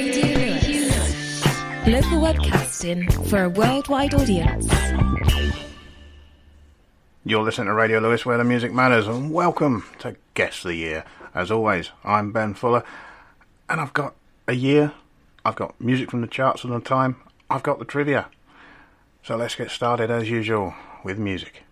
Lewes. Local webcasting for a worldwide audience. You're listening to Radio Lewes, where the music matters, and welcome to Guess the Year. As always, I'm Ben Fuller, and I've got a year, I've got music from the charts all the time, I've got the trivia. So let's get started as usual with music.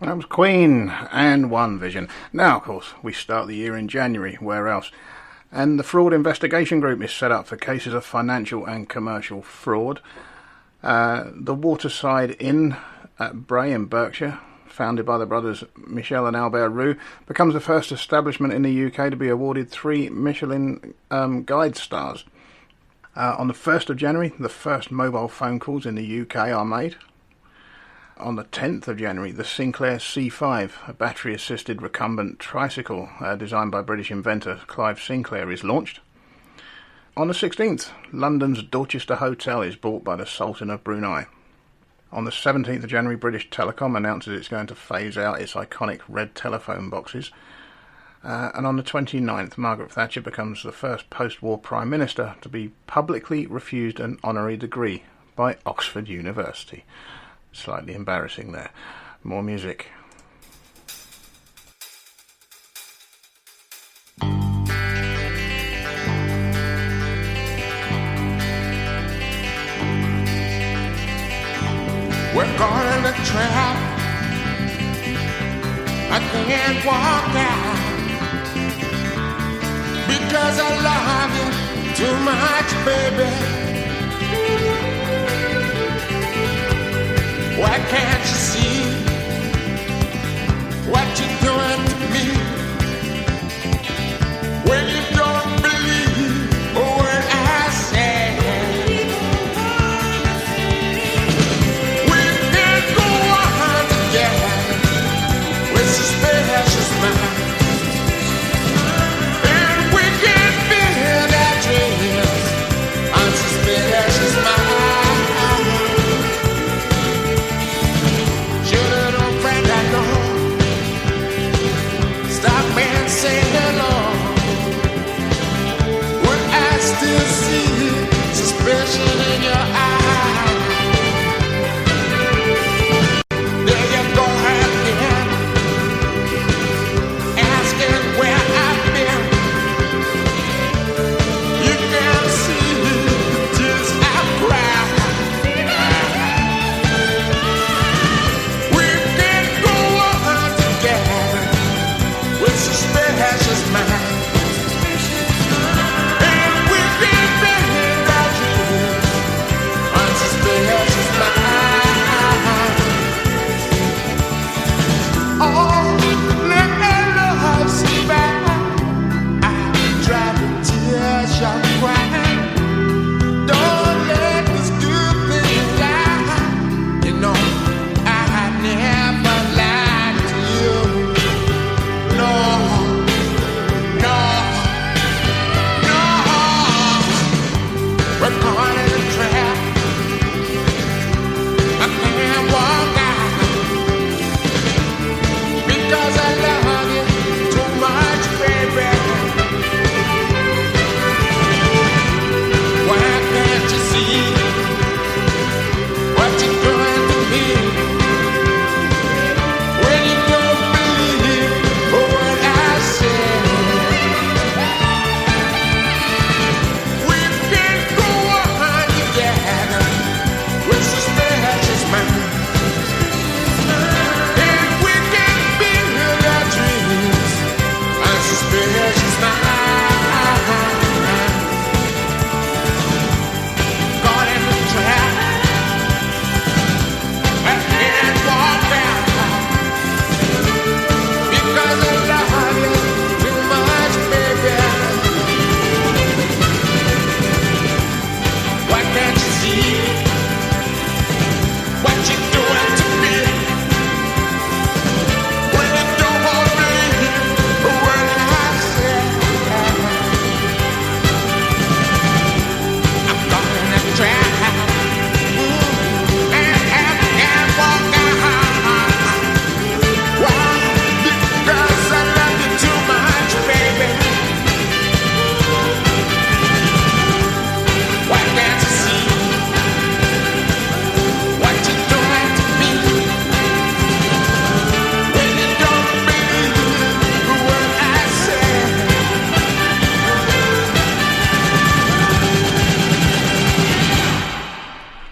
That was Queen and One Vision. Now, of course, we start the year in January. Where else? And the Fraud Investigation Group is set up for cases of financial and commercial fraud. The Waterside Inn at Bray in Berkshire, founded by the brothers Michel and Albert Roux, becomes the first establishment in the UK to be awarded 3 Michelin Guide stars. On the 1st of January, the first mobile phone calls in the UK are made. On the 10th of January, the Sinclair C5, a battery-assisted recumbent tricycle designed by British inventor Clive Sinclair, is launched. On the 16th, London's Dorchester Hotel is bought by the Sultan of Brunei. On the 17th of January, British Telecom announces it's going to phase out its iconic red telephone boxes. And on the 29th, Margaret Thatcher becomes the first post-war Prime Minister to be publicly refused an honorary degree by Oxford University. Slightly embarrassing there. More music. We're caught in a trap. I can't walk out because I love you too much, baby. Why can't you see what you're doing to me? When you don't believe a word I say.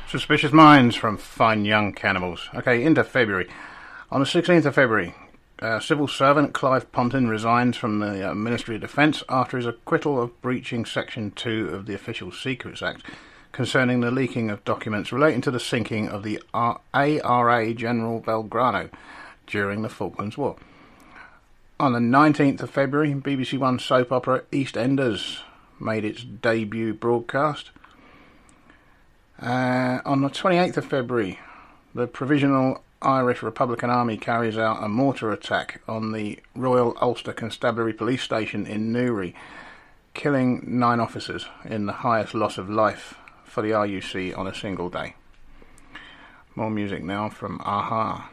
Suspicious Minds from Fine Young Cannibals. Okay, into February. On the 16th of February, civil servant Clive Ponton resigns from the Ministry of Defence after his acquittal of breaching Section 2 of the Official Secrets Act concerning the leaking of documents relating to the sinking of the ARA General Belgrano during the Falklands War. On the 19th of February, BBC One soap opera EastEnders made its debut broadcast. On the 28th of February, the Provisional Irish Republican Army carries out a mortar attack on the Royal Ulster Constabulary Police Station in Newry, killing 9 officers in the highest loss of life for the RUC on a single day. More music now from Aha.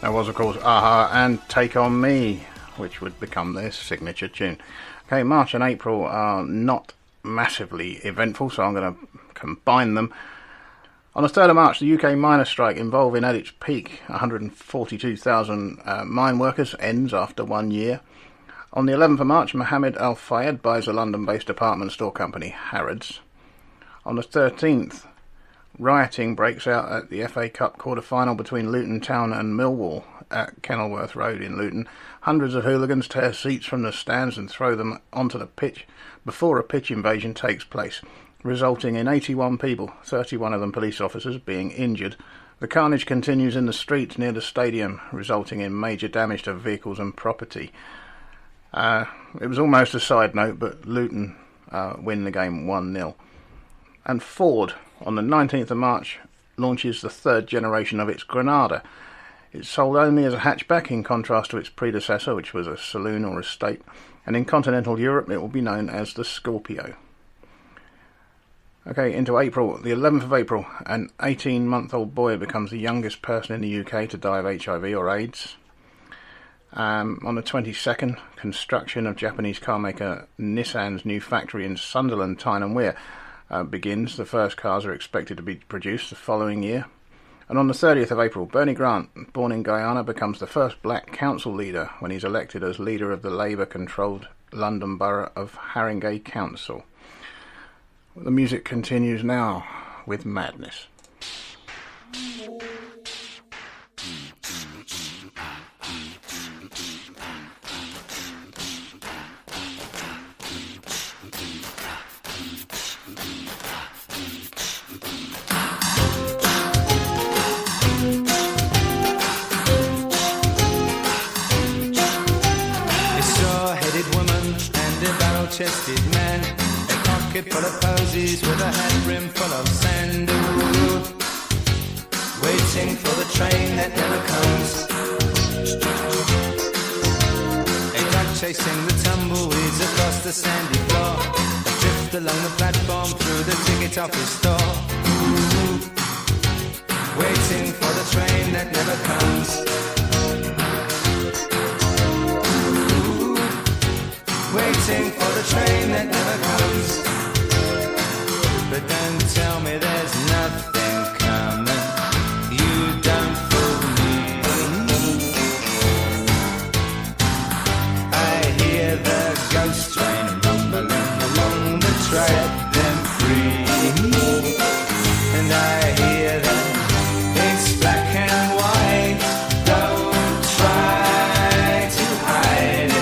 That was, of course, Aha and Take On Me, which would become their signature tune. Okay, March and April are not massively eventful, so I'm going to combine them. On the 3rd of March, the UK miners' strike, involving at its peak 142,000 mine workers, ends after 1 year. On the 11th of March, Mohammed Al Fayed buys a London-based department store company, Harrods. On the 13th, rioting breaks out at the FA Cup quarter-final between Luton Town and Millwall at Kenilworth Road in Luton. Hundreds of hooligans tear seats from the stands and throw them onto the pitch before a pitch invasion takes place, resulting in 81 people, 31 of them police officers, being injured. The carnage continues in the streets near the stadium, resulting in major damage to vehicles and property. It was almost a side note, but Luton win the game 1-0. And Ford, on the 19th of March, launches the third generation of its Granada. It's sold only as a hatchback, in contrast to its predecessor, which was a saloon or estate, and in continental Europe it will be known as the Scorpio. Okay, into April. The 11th of April, an 18-month-old boy becomes the youngest person in the UK to die of HIV or AIDS. On the 22nd, construction of Japanese car maker Nissan's new factory in Sunderland, Tyne and Wear begins. The first cars are expected to be produced the following year. And on the 30th of April, Bernie Grant, born in Guyana, becomes the first black council leader when he's elected as leader of the Labour-controlled London Borough of Haringey Council. The music continues now with Madness. Chested man, a pocket full of posies with a hat brim full of sand. Ooh, waiting for the train that never comes. A dog chasing the tumbleweeds across the sandy floor. A drift along the platform through the ticket office store. Ooh, waiting for the train that never comes. Waiting for the train that never comes. But don't tell me there's nothing coming. You don't fool me. I hear the ghost train rumbling along the track, them free. And I hear that it's black and white. Don't try to hide it.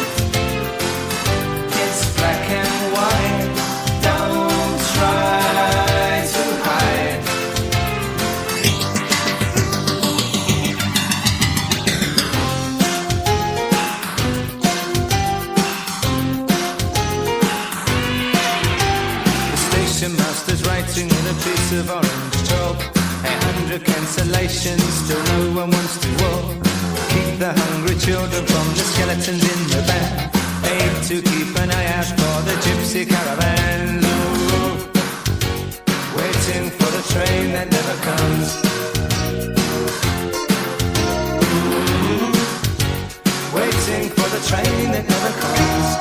Black and white, don't try to hide. The station master's writing with a piece of orange chalk. 100 cancellations, still no one wants to walk. Keep the hungry children from the skeletons in the van. Aim to keep an eye out for the gypsy caravans. Ooh, waiting for the train that never comes. Ooh, waiting for the train that never comes.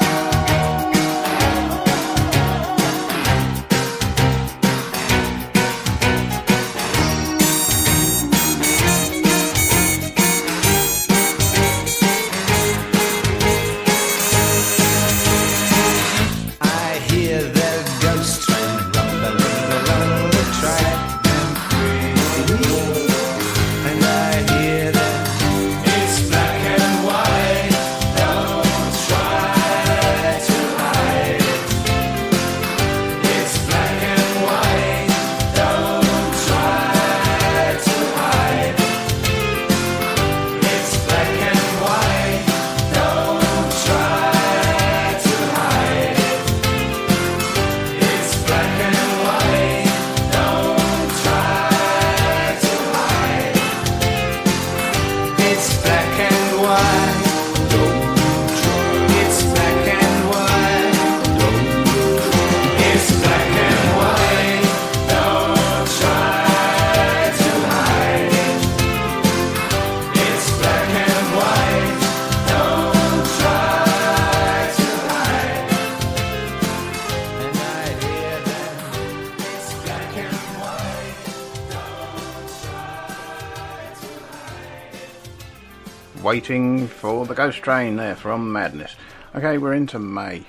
Waiting for the ghost train there from Madness. Okay, we're into May,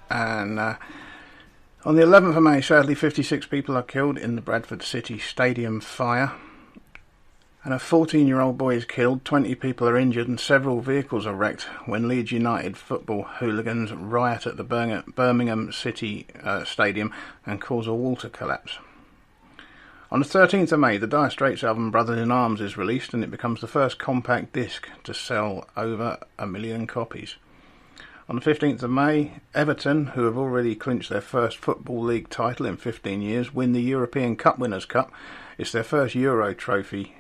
and on the 11th of May, sadly 56 people are killed in the Bradford City Stadium fire, and a 14-year-old boy is killed, 20 people are injured, and several vehicles are wrecked when Leeds United football hooligans riot at the Birmingham City Stadium and cause a wall to collapse. On the 13th of May, the Dire Straits album Brothers in Arms is released, and it becomes the first compact disc to sell over 1 million copies. On the 15th of May, Everton, who have already clinched their first Football League title in 15 years, win the European Cup Winners' Cup. It's their first Euro trophy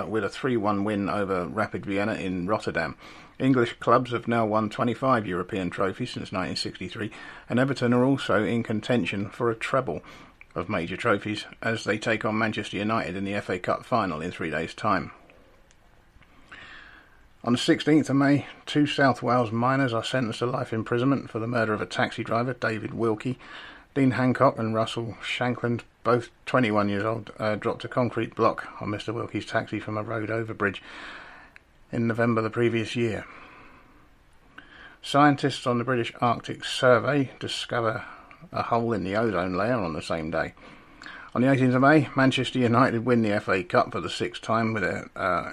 with a 3-1 win over Rapid Vienna in Rotterdam. English clubs have now won 25 European trophies since 1963, and Everton are also in contention for a treble. of major trophies as they take on Manchester United in the FA Cup final in 3 days' time. On the 16th of May, 2 South Wales miners are sentenced to life imprisonment for the murder of a taxi driver, David Wilkie. Dean Hancock and Russell Shankland, both 21 years old, dropped a concrete block on Mr Wilkie's taxi from a road overbridge in November the previous year. Scientists on the British Arctic Survey discover a hole in the ozone layer on the same day. On the 18th of May, Manchester United win the FA Cup for the 6th time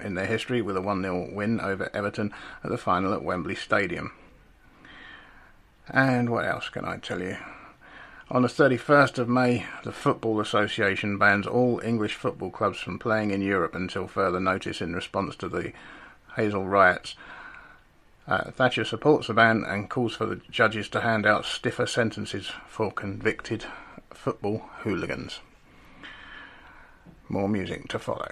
in their history with a 1-0 win over Everton at the final at Wembley Stadium. And what else can I tell you? On the 31st of May, the Football Association bans all English football clubs from playing in Europe until further notice in response to the Hazel riots. Thatcher supports the ban and calls for the judges to hand out stiffer sentences for convicted football hooligans. More music to follow.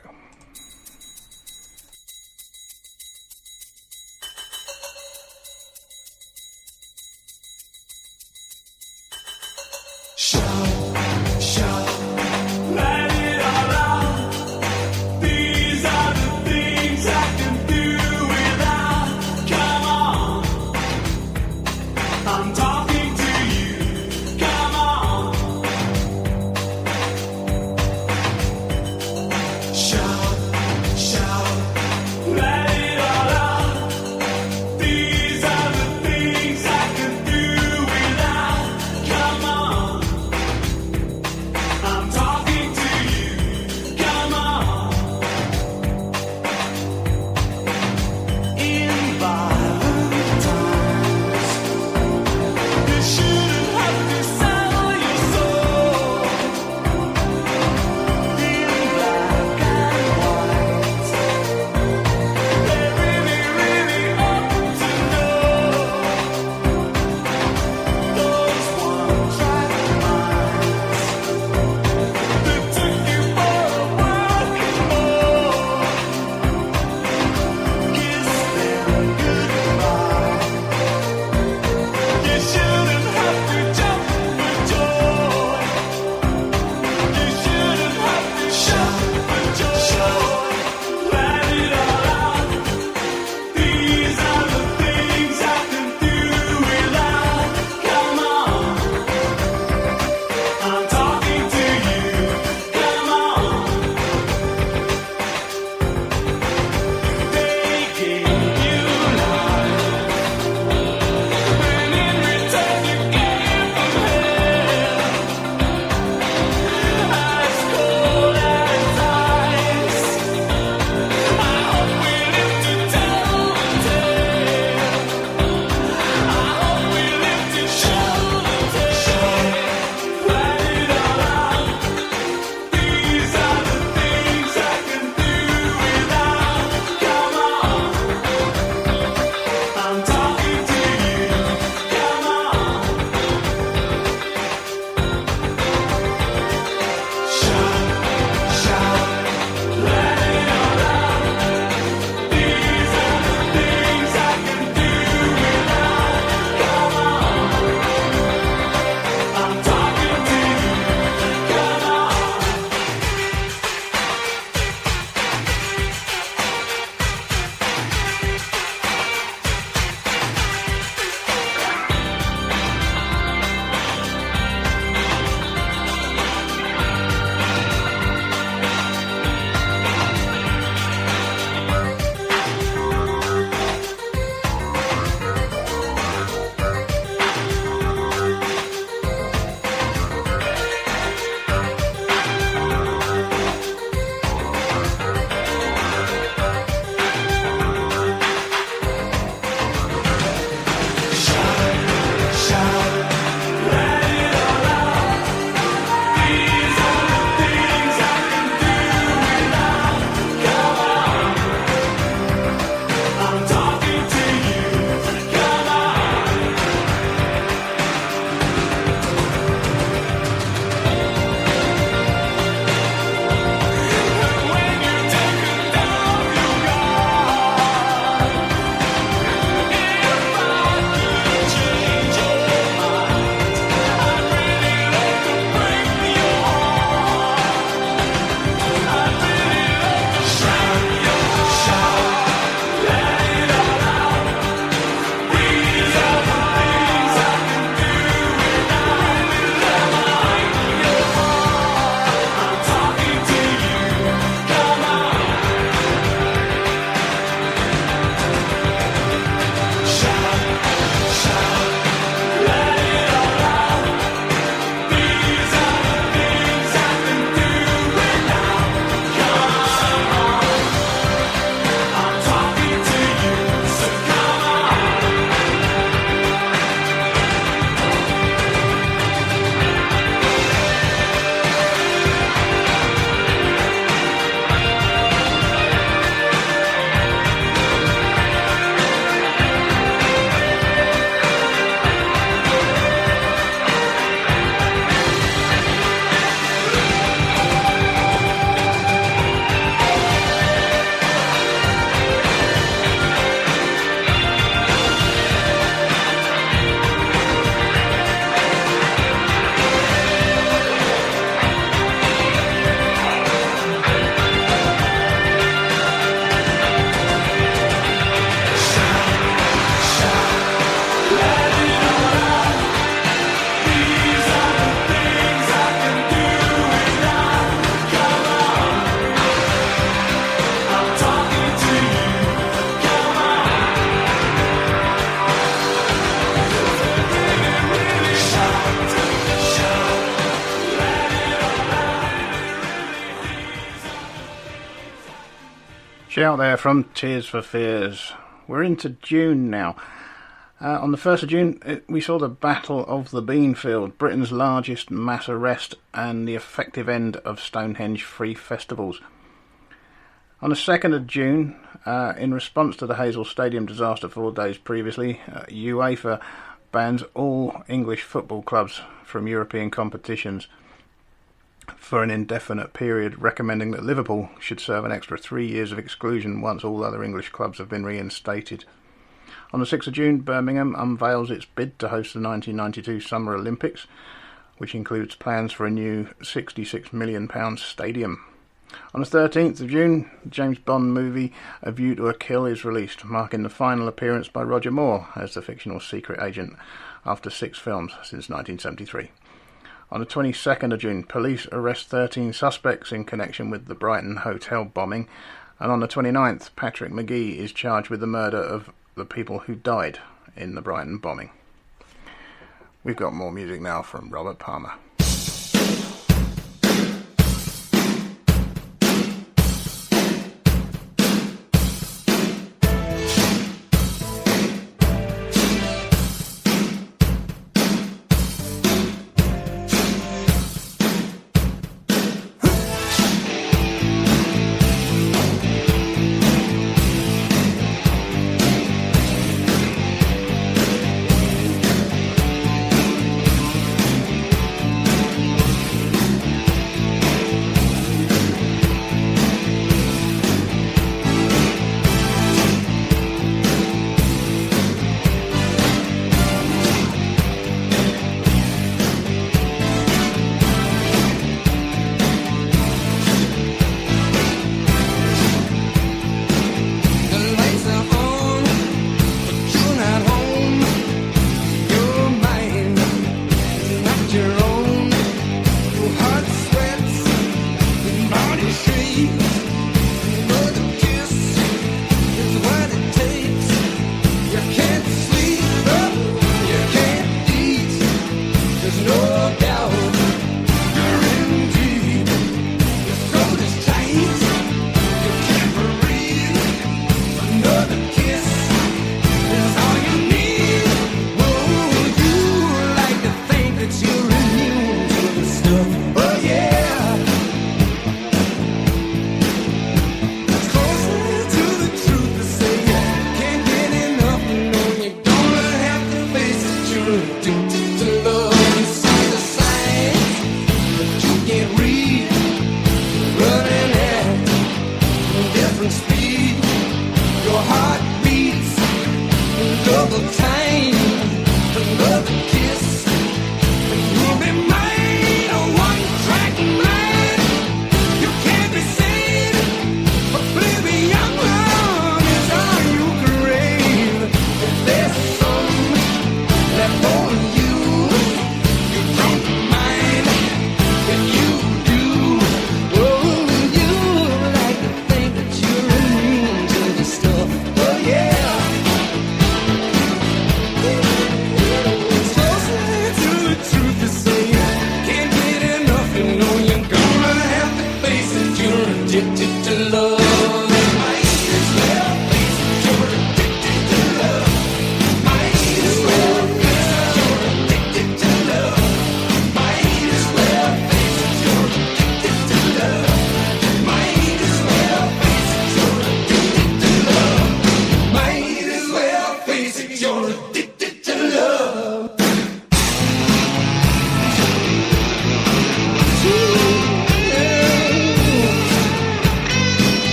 Let it all out. These are the things I can do without. Come on, I'm talking to you. Come on, shout. Shout there from Tears for Fears. We're into June now. On the 1st of June, we saw the Battle of the Beanfield, Britain's largest mass arrest and the effective end of Stonehenge free festivals. On the 2nd of June, in response to the Hazel Stadium disaster 4 days previously, UEFA bans all English football clubs from European competitions for an indefinite period, recommending that Liverpool should serve an extra 3 years of exclusion once all other English clubs have been reinstated. On the 6th of June, Birmingham unveils its bid to host the 1992 Summer Olympics, which includes plans for a new £66 million stadium. On the 13th of June, the James Bond movie A View to a Kill is released, marking the final appearance by Roger Moore as the fictional secret agent after 6 films since 1973. On the 22nd of June, police arrest 13 suspects in connection with the Brighton hotel bombing, and on the 29th, Patrick McGee is charged with the murder of the people who died in the Brighton bombing. We've got more music now from Robert Palmer.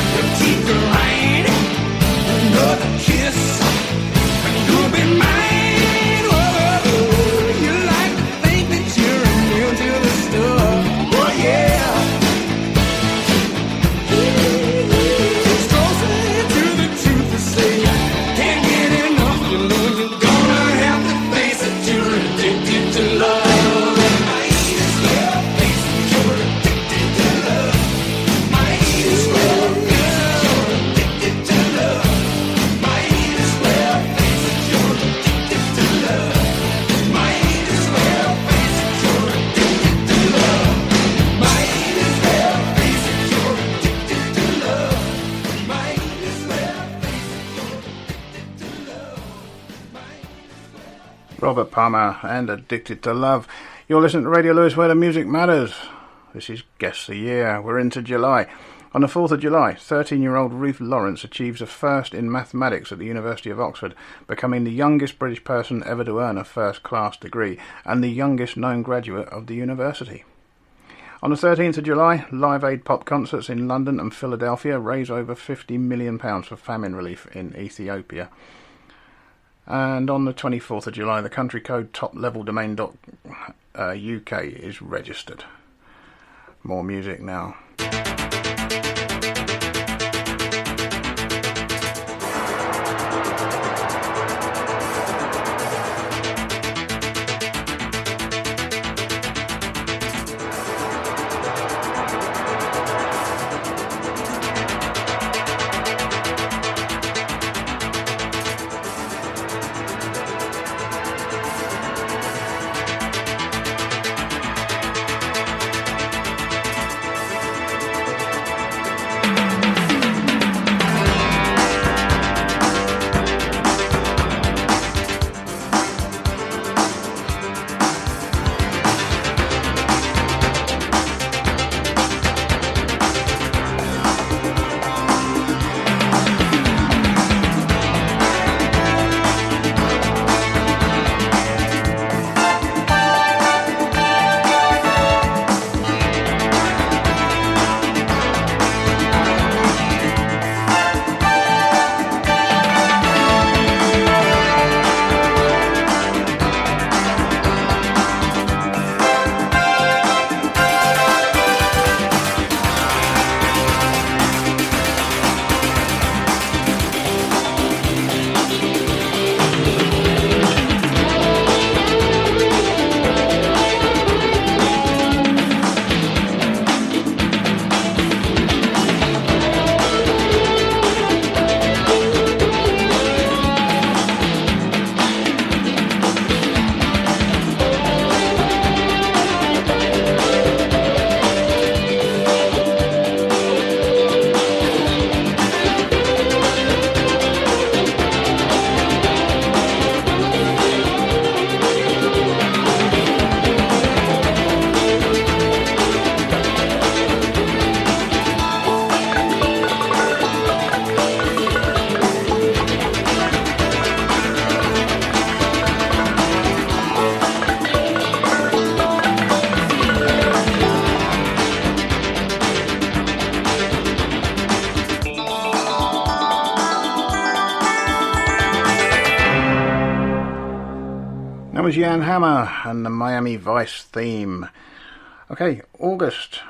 Your teeth Robert Palmer and Addicted to Love. You're listening to Radio Lewes, where the music matters. This is Guess the Year. We're into July. On the 4th of July, 13-year-old Ruth Lawrence achieves a first in mathematics at the University of Oxford, becoming the youngest British person ever to earn a first-class degree and the youngest known graduate of the university. On the 13th of July, Live Aid pop concerts in London and Philadelphia raise over £50 million for famine relief in Ethiopia. And on the 24th of July, the country code topleveldomain.uk is registered. More music now. That was Jan Hammer and the Miami Vice theme. Okay, August,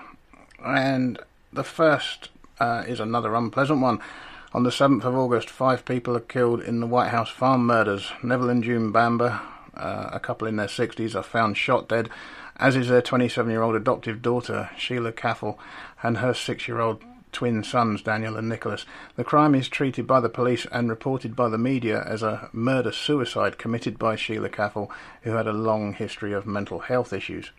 and the first is another unpleasant one. On the 7th of August, 5 people are killed in the White House farm murders. Neville and June Bamber, a couple in their 60s, are found shot dead, as is their 27-year-old adoptive daughter, Sheila Caffel, and her 6-year-old twin sons, Daniel and Nicholas. The crime is treated by the police and reported by the media as a murder-suicide committed by Sheila Caffel, who had a long history of mental health issues.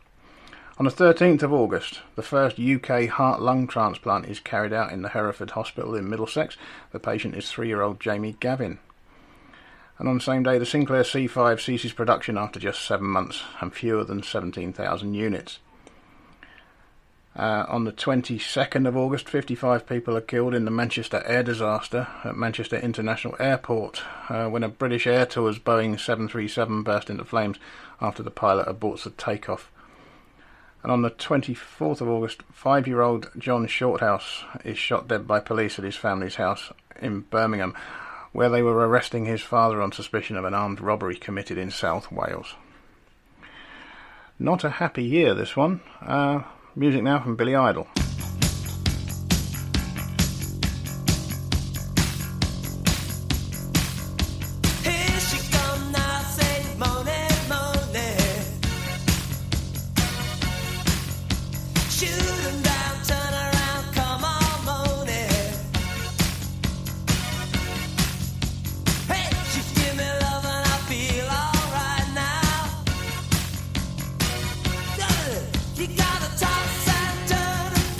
On the 13th of August, the first UK heart-lung transplant is carried out in the Hereford Hospital in Middlesex. The patient is 3-year-old Jamie Gavin. And on the same day, the Sinclair C5 ceases production after just 7 months and fewer than 17,000 units. On the 22nd of August, 55 people are killed in the Manchester air disaster at Manchester International Airport when a British Air Tours Boeing 737 burst into flames after the pilot aborts the takeoff. And on the 24th of August, 5-year-old John Shorthouse is shot dead by police at his family's house in Birmingham, where they were arresting his father on suspicion of an armed robbery committed in South Wales. Not a happy year, this one. Music now from Billy Idol. Here she come now, say money, money. Shoot 'em down, turn around, come on, money. Hey, she give me love and I feel alright now. You gotta toss and turn and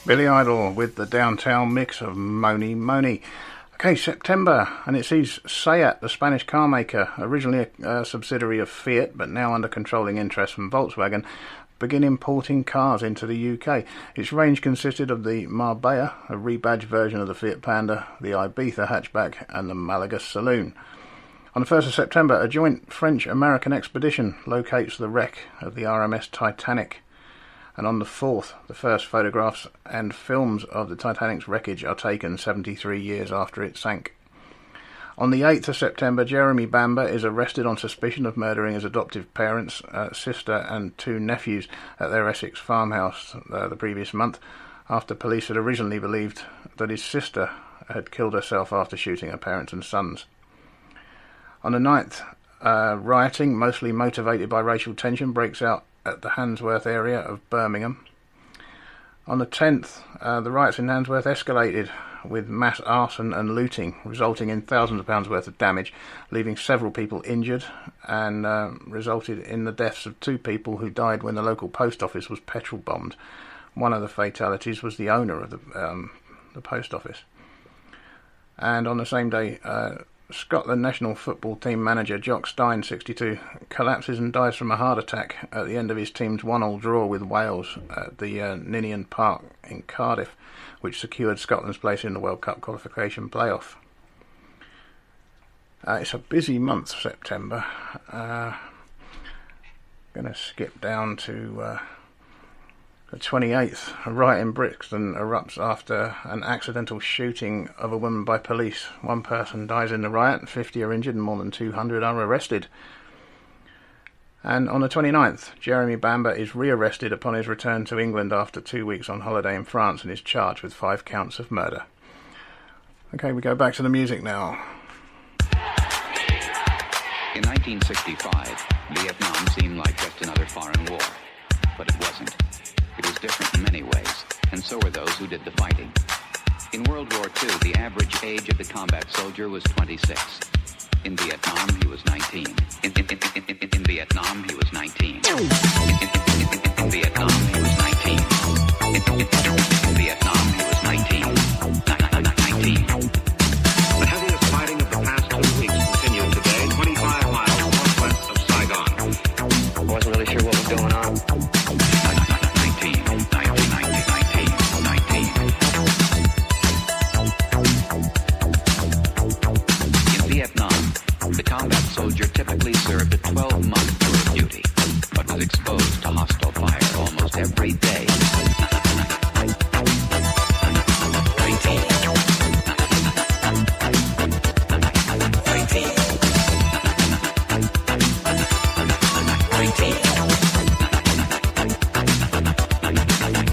Billy Idol with the downtown mix of Moni Moni. Okay, September, and it sees Seat, the Spanish car maker, originally a subsidiary of Fiat, but now under controlling interest from Volkswagen, begin importing cars into the UK. Its range consisted of the Marbella, a rebadged version of the Fiat Panda, the Ibiza hatchback, and the Malaga Saloon. On the 1st of September, a joint French-American expedition locates the wreck of the RMS Titanic. And on the 4th, the first photographs and films of the Titanic's wreckage are taken 73 years after it sank. On the 8th of September, Jeremy Bamber is arrested on suspicion of murdering his adoptive parents, sister and 2 nephews at their Essex farmhouse the previous month, after police had originally believed that his sister had killed herself after shooting her parents and sons. On the 9th, rioting, mostly motivated by racial tension, breaks out at the Handsworth area of Birmingham. On the 10th, the riots in Handsworth escalated with mass arson and looting, resulting in thousands of pounds worth of damage, leaving several people injured, and resulted in the deaths of 2 people who died when the local post office was petrol bombed. One of the fatalities was the owner of the post office. And on the same day, Scotland national football team manager Jock Stein, 62, collapses and dies from a heart attack at the end of his team's 1-1 draw with Wales at the Ninian Park in Cardiff, which secured Scotland's place in the World Cup qualification playoff. It's a busy month, September. Going to skip down to the 28th. A riot in Brixton erupts after an accidental shooting of a woman by police. 1 person dies in the riot, 50 are injured and more than 200 are arrested. And on the 29th, Jeremy Bamber is rearrested upon his return to England after 2 weeks on holiday in France and is charged with 5 counts of murder. Okay, we go back to the music now. In 1965, Vietnam seemed like just another foreign war, but it wasn't. It was different in many ways, and so were those who did the fighting. In World War II, the average age of the combat soldier was 26. In Vietnam, he was 19. In Vietnam, he was 19. In Vietnam, he was 19. In Vietnam, he was 19. 19. The heaviest fighting of the past 2 weeks continued today, 25 miles northwest of Saigon. I wasn't really sure what was going on. 19. In Vietnam, the combat soldier typically served a 12-month tour of duty, but was exposed to hostile fire almost every day.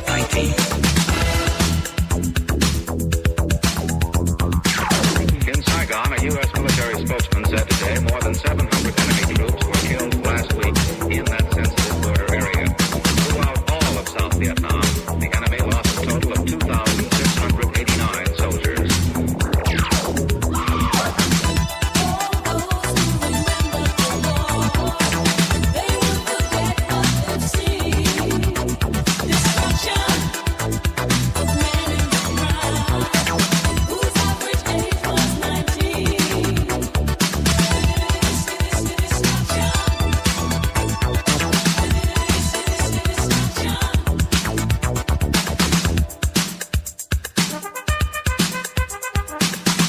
19. In Saigon, a U.S. military spokesman said today more than 700 enemy troops were killed last week in that sensitive border area. Throughout all of South Vietnam, the enemy lost a total of 2,689 soldiers.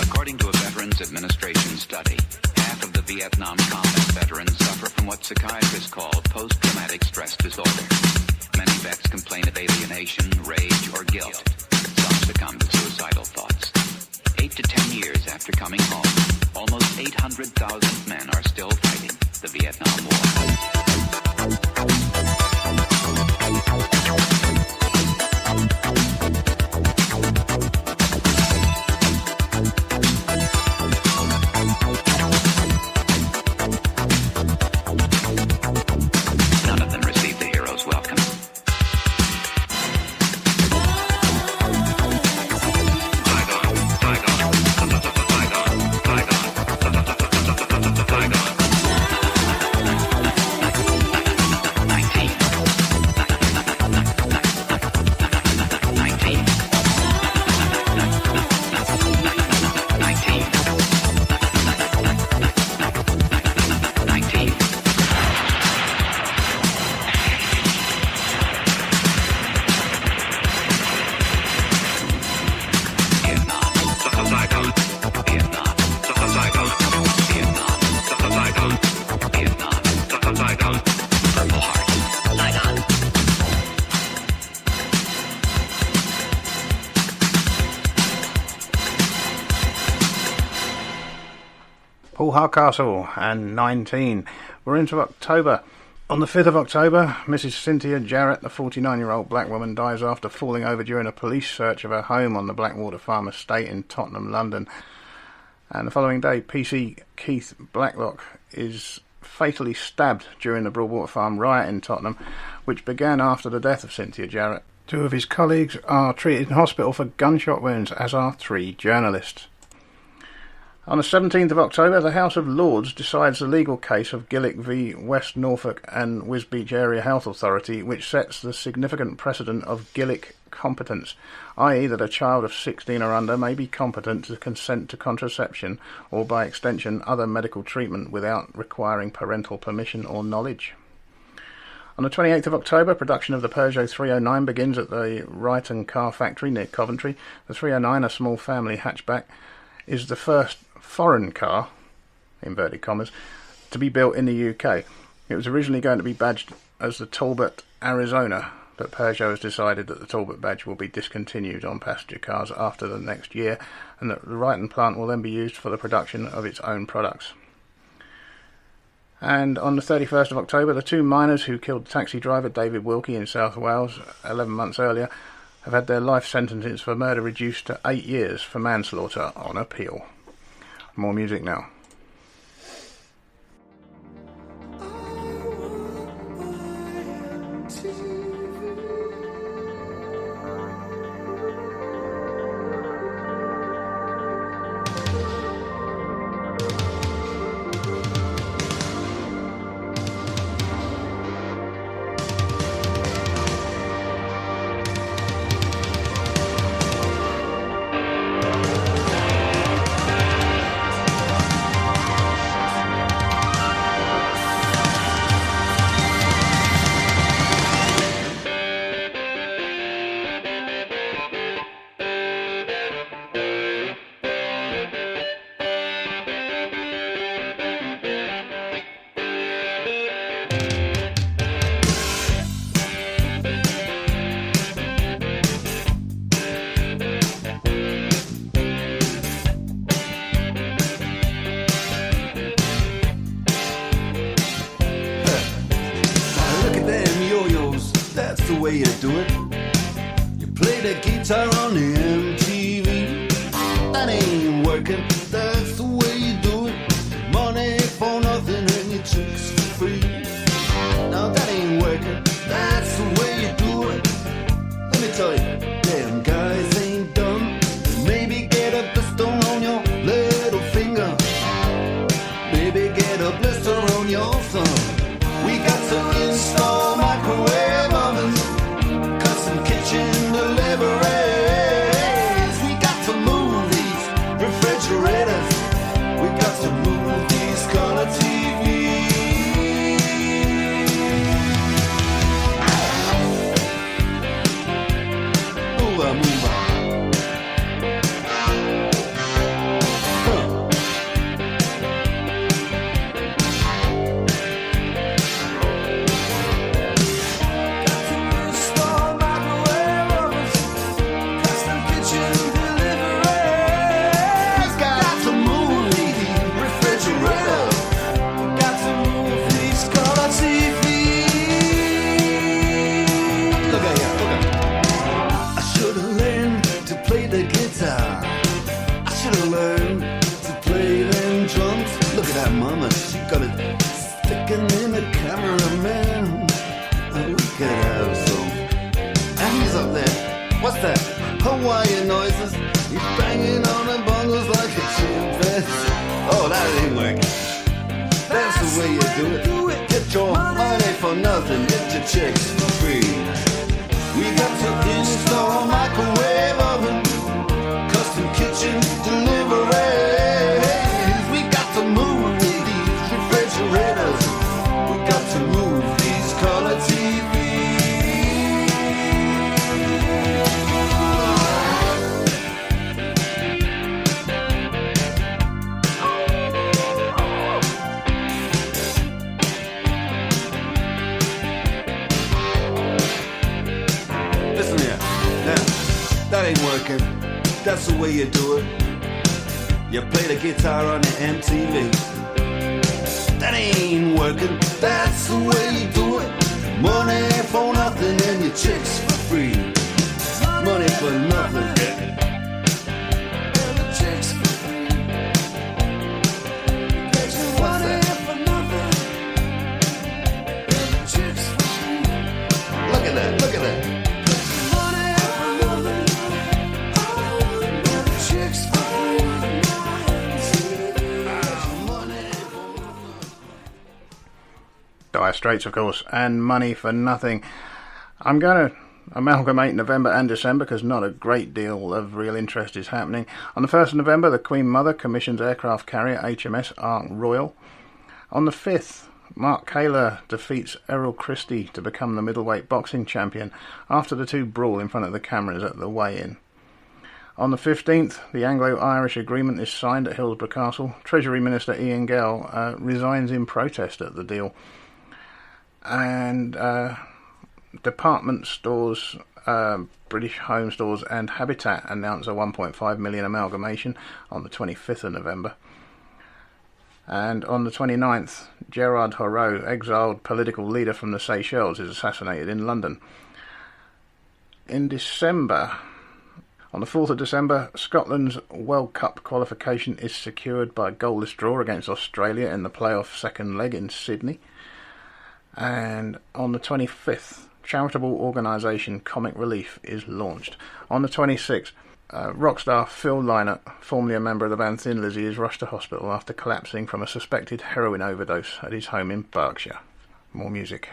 According to a Veterans Administration study, half of the Vietnam combat veterans suffer from what psychiatrists call post-traumatic stress disorder. Many vets complain of alienation, rage, or guilt. Some succumb to suicidal thoughts. 8 to 10 years after coming home, almost 800,000 men are still fighting the Vietnam War. None of them received the hero's welcome. Paul Hardcastle, and 19. We're into October. On the 5th of October, Mrs. Cynthia Jarrett, the 49-year-old black woman, dies after falling over during a police search of her home on the Blackwater Farm estate in Tottenham, London. And the following day, PC Keith Blacklock is fatally stabbed during the Broadwater Farm riot in Tottenham, which began after the death of Cynthia Jarrett. 2 of his colleagues are treated in hospital for gunshot wounds, as are 3 journalists. On the 17th of October, the House of Lords decides the legal case of Gillick v West Norfolk and Wisbech Area Health Authority, which sets the significant precedent of Gillick competence, i.e. that a child of 16 or under may be competent to consent to contraception or, by extension, other medical treatment without requiring parental permission or knowledge. On the 28th of October, production of the Peugeot 309 begins at the Ryton Car Factory near Coventry. The 309, a small family hatchback, is the first foreign car, inverted commas, to be built in the UK. It was originally going to be badged as the Talbot Arizona, but Peugeot has decided that the Talbot badge will be discontinued on passenger cars after the next year, and that the Ryton plant will then be used for the production of its own products. And on the 31st of October, the 2 miners who killed taxi driver David Wilkie in South Wales 11 months earlier have had their life sentences for murder reduced to 8 years for manslaughter on appeal. More music now. way you do it. You play the guitar on the MTV. That ain't working, that's the way you do it. Money for nothing and your chicks for free. Now that ain't working, that's the way you do it. Let me tell you, damn guys ain't dumb. Maybe get a blister on your little finger. Maybe get a blister on your thumb. We got to install microwave ovens, custom kitchen deliveries. We got to move these refrigerators. We got to move these color TVs. Move on, move on. Mama, she got it sticking in the cameraman. Oh, we could have some. And he's up there. What's that? Hawaiian noises. He's banging on the bongos like a chimpanzee. Oh, that ain't working. That's the way you do it. Get your money for nothing. Get your chicks for free. We got to install microwave oven, custom kitchen delivery. We got to move refrigerators. We got to move these color TVs. Listen here, now that ain't working. That's the way you do it. You play the guitar on the MTV. That ain't working, that's the way you do it. Money for nothing and your chicks for free. Money for nothing. Look at that. Dire Straits, of course, and Money for Nothing. I'm going to amalgamate November and December because not a great deal of real interest is happening. On the 1st of November, the Queen Mother commissions aircraft carrier HMS Ark Royal. On the 5th, Mark Kaler defeats Errol Christie to become the middleweight boxing champion after the two brawl in front of the cameras at the weigh-in. On the 15th, the Anglo-Irish agreement is signed at Hillsborough Castle. Treasury Minister Ian Gell resigns in protest at the deal. And department stores, British Home Stores and Habitat announce a 1.5 million amalgamation on the 25th of November. And on the 29th, Gerard Horeau, exiled political leader from the Seychelles, is assassinated in London. In December, on the 4th of December, Scotland's World Cup qualification is secured by a goalless draw against Australia in the playoff second leg in Sydney. And on the 25th, charitable organisation Comic Relief is launched. On the 26th, rock star Phil Lynott, formerly a member of the band Thin Lizzy, is rushed to hospital after collapsing from a suspected heroin overdose at his home in Berkshire. More music.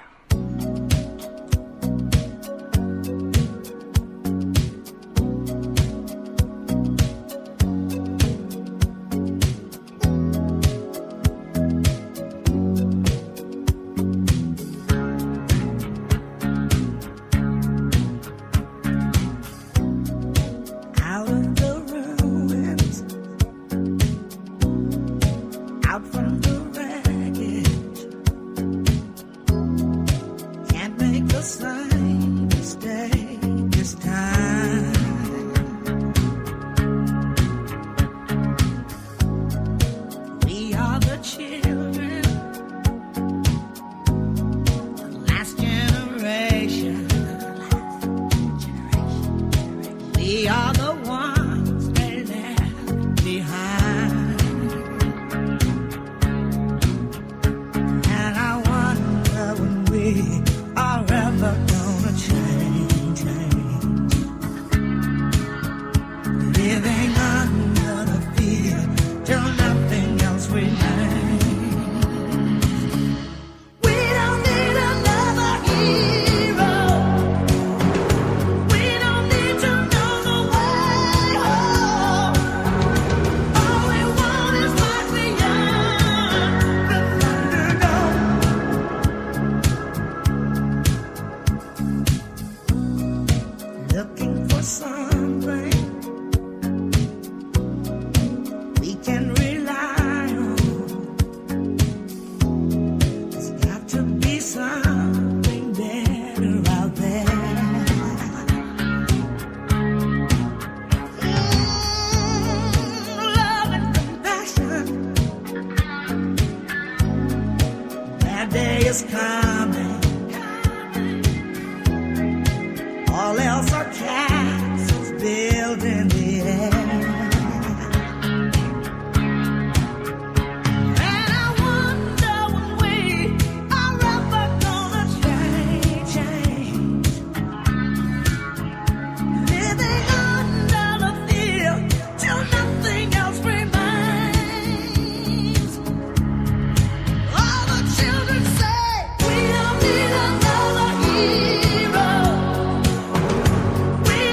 We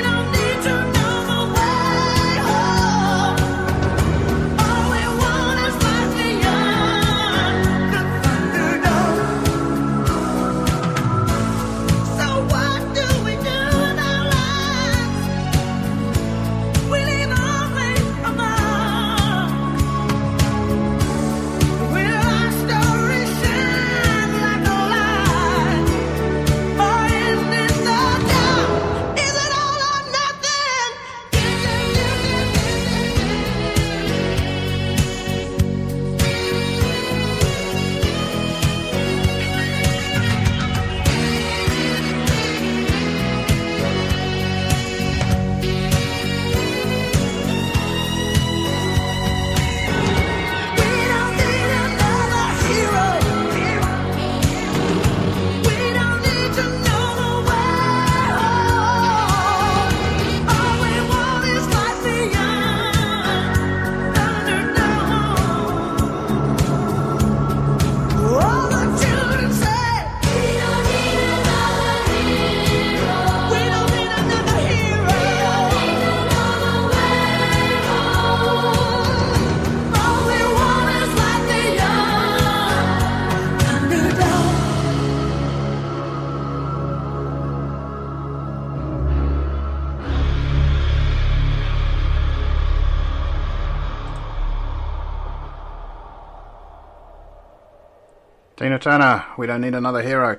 Tina Turner, We Don't Need Another Hero.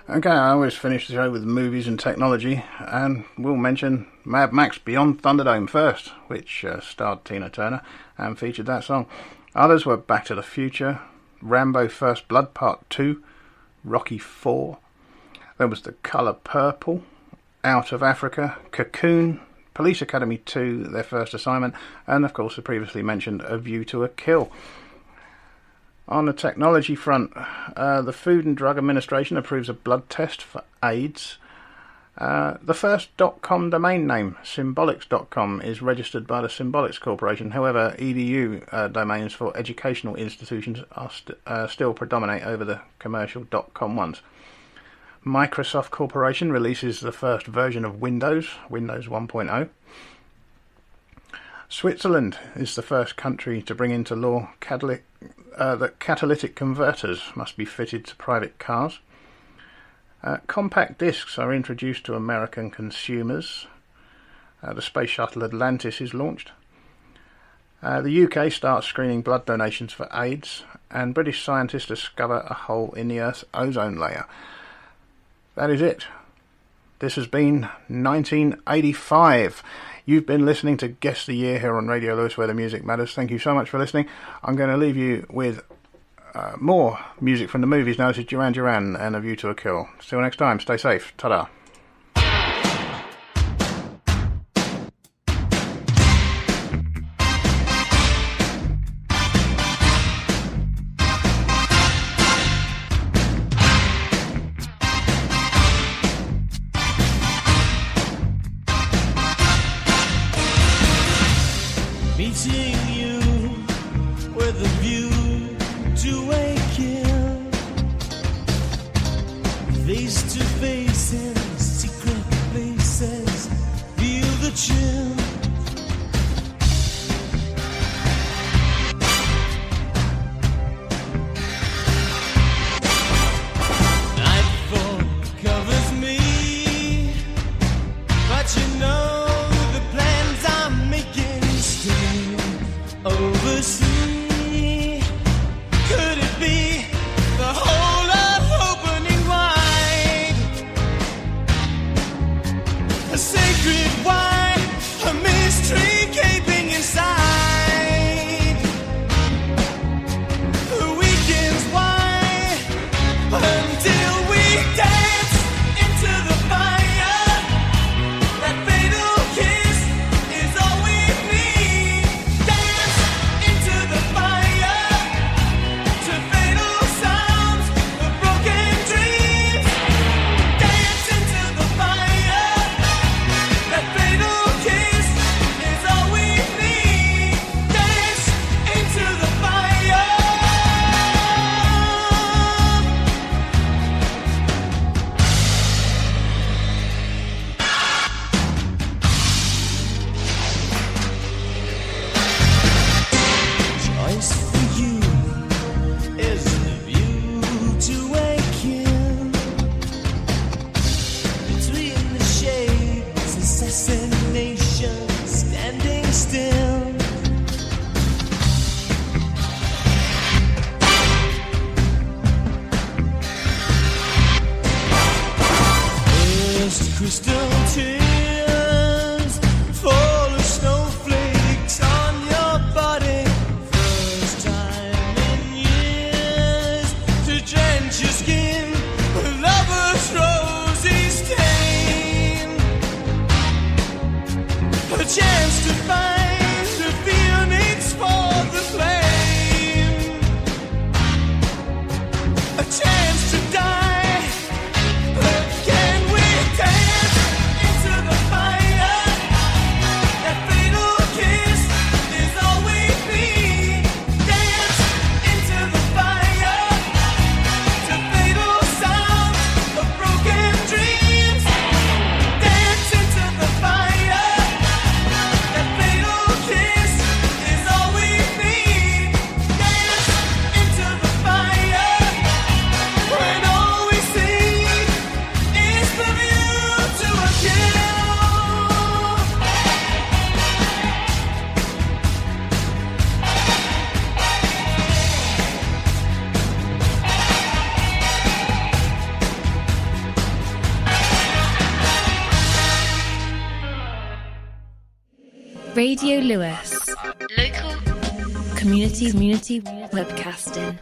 Okay, I always finish the show with movies and technology, and we'll mention Mad Max Beyond Thunderdome first, which starred Tina Turner and featured that song. Others were Back to the Future, Rambo First Blood Part 2, Rocky 4. There was The Colour Purple, Out of Africa, Cocoon, Police Academy 2, Their First Assignment, and of course the previously mentioned A View to a Kill. On the technology front, the Food and Drug Administration approves a blood test for AIDS. The first .com domain name, symbolics.com, is registered by the Symbolics Corporation. However, edu domains for educational institutions are still predominate over the commercial .com ones. Microsoft Corporation releases the first version of Windows 1.0. Switzerland is the first country to bring into law that catalytic converters must be fitted to private cars. Compact discs are introduced to American consumers. The Space Shuttle Atlantis is launched. The UK starts screening blood donations for AIDS, and British scientists discover a hole in the Earth's ozone layer. That is it. This has been 1985. You've been listening to Guess the Year here on Radio Lewes, where the music matters. Thank you so much for listening. I'm going to leave you with more music from the movies now. This is Duran Duran and A View to a Kill. Till next time, stay safe. Ta-da. Meeting you with a view to a kill, face to face in secret places, feel the chill. Nightfall covers me, but you know oversea. Could it be the whole of opening wide? A sacred why, a mystery gaping inside. The weekend's why, until we dance into the fire. That fatal kiss is all we need. Into the fire, to fatal sounds of broken dreams. Dance into the fire. That fatal kiss is all we need. Dance into the fire. Choice for you is the view to a kill. Between the shades, assassination standing still. First crystal tears fall as snowflakes on your body. First time in years to drench your skin with lover's rosy stain. A chance to find the phoenix for the flame. A chance to die, but can we dance Radio Lewes. Local community webcasting.